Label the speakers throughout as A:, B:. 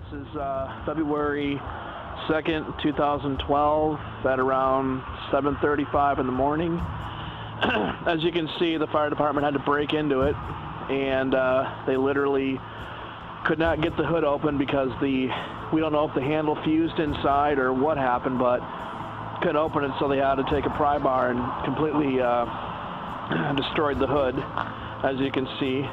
A: This is February 2nd, 2012 at around 7:35 in the morning. As you can see, the fire department had to break into it, and they literally could not get the hood open because we don't know if the handle fused inside or what happened, but couldn't open it, so they had to take a pry bar and completely destroyed the hood, as you can see.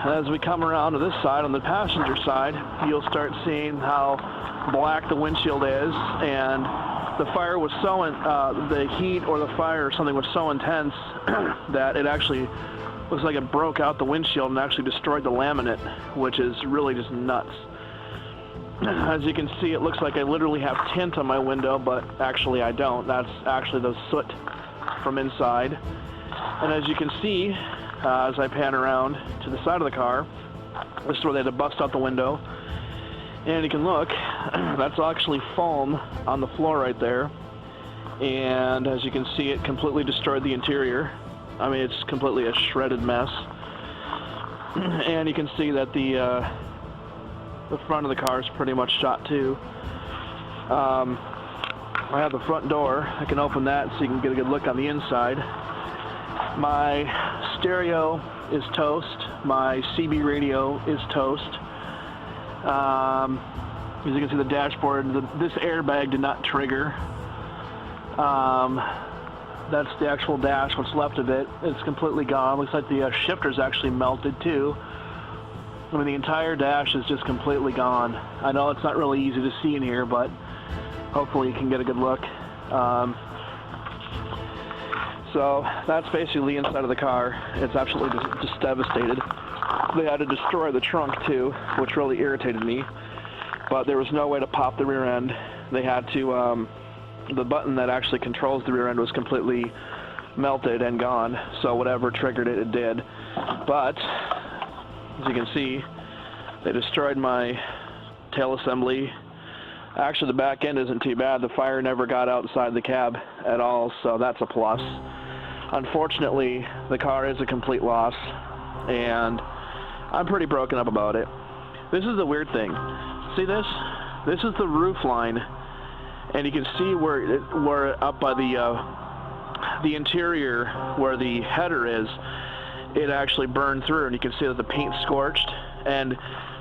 A: As we come around to this side, on the passenger side, you'll start seeing how black the windshield is, and the fire was so, the heat or the fire or something was so intense that it actually looks like it broke out the windshield and actually destroyed the laminate, which is really just nuts. As you can see, it looks like I literally have tint on my window, but actually I don't. That's actually the soot from inside. And as you can see, as I pan around to the side of the car, this is where they had to bust out the window. And you can look, that's actually foam on the floor right there. And as you can see, it completely destroyed the interior. I mean, it's completely a shredded mess. And you can see that the front of the car is pretty much shot too. I have the front door. I can open that so you can get a good look on the inside. My stereo is toast. My CB radio is toast. As you can see, the dashboard, this airbag did not trigger. That's the actual dash, what's left of it. It's completely gone. Looks like the shifter's actually melted too. I mean, the entire dash is just completely gone. I know it's not really easy to see in here, but hopefully you can get a good look. So that's basically the inside of the car. It's absolutely just devastated. They had to destroy the trunk too, which really irritated me. But there was no way to pop the rear end. They had to, the button that actually controls the rear end was completely melted and gone. So whatever triggered it, it did. But as you can see, they destroyed my tail assembly. Actually, the back end isn't too bad. The fire never got outside the cab at all, so that's a plus. Unfortunately, the car is a complete loss, and I'm pretty broken up about it. This is the weird thing. See this? This is the roof line, and you can see where up by the interior, where the header is, it actually burned through, and you can see that the paint's scorched, and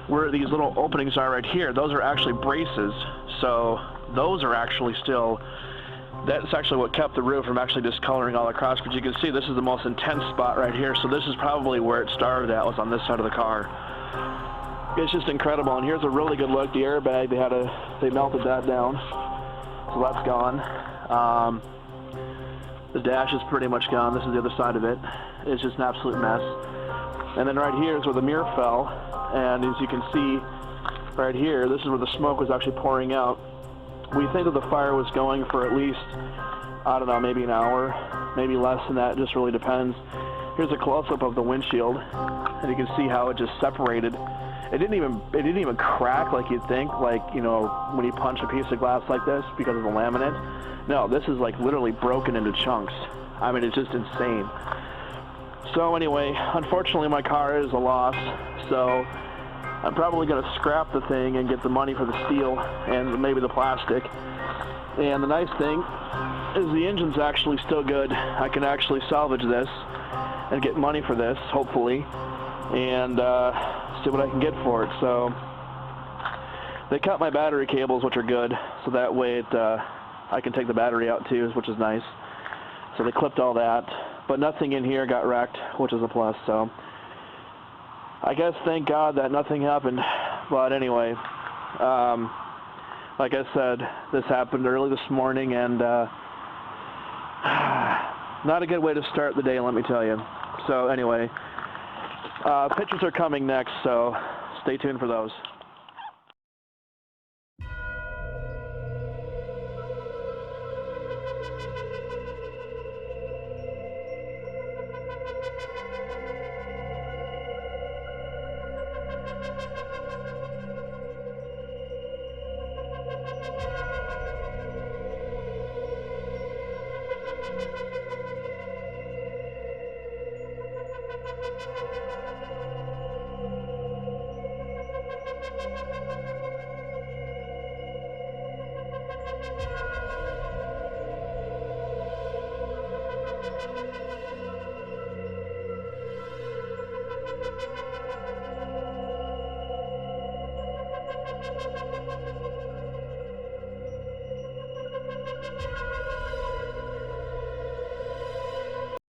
A: where these little openings are right here, those are actually braces. So those are actually still, that's actually what kept the roof from actually discoloring all across. But you can see this is the most intense spot right here. So this is probably where it started at, was on this side of the car. It's just incredible. And here's a really good look. The airbag, they melted that down. So that's gone. The dash is pretty much gone. This is the other side of it. It's just an absolute mess. And then right here is where the mirror fell. And as you can see right here, this is where the smoke was actually pouring out. We think that the fire was going for at least, I don't know, maybe an hour, maybe less than that. It just really depends. Here's a close-up of the windshield, and you can see how it just separated. It didn't even crack like you'd think, like, you know, when you punch a piece of glass like this because of the laminate. No, this is like literally broken into chunks. I mean, it's just insane. So anyway, unfortunately my car is a loss, so I'm probably going to scrap the thing and get the money for the steel and maybe the plastic. And the nice thing is the engine's actually still good. I can actually salvage this and get money for this, hopefully, and see what I can get for it. So they cut my battery cables, which are good, so that way I can take the battery out too, which is nice. So they clipped all that, but nothing in here got wrecked, which is a plus. So I guess thank God that nothing happened. But anyway, like I said, this happened early this morning, and not a good way to start the day, let me tell you. So anyway, pictures are coming next, so stay tuned for those.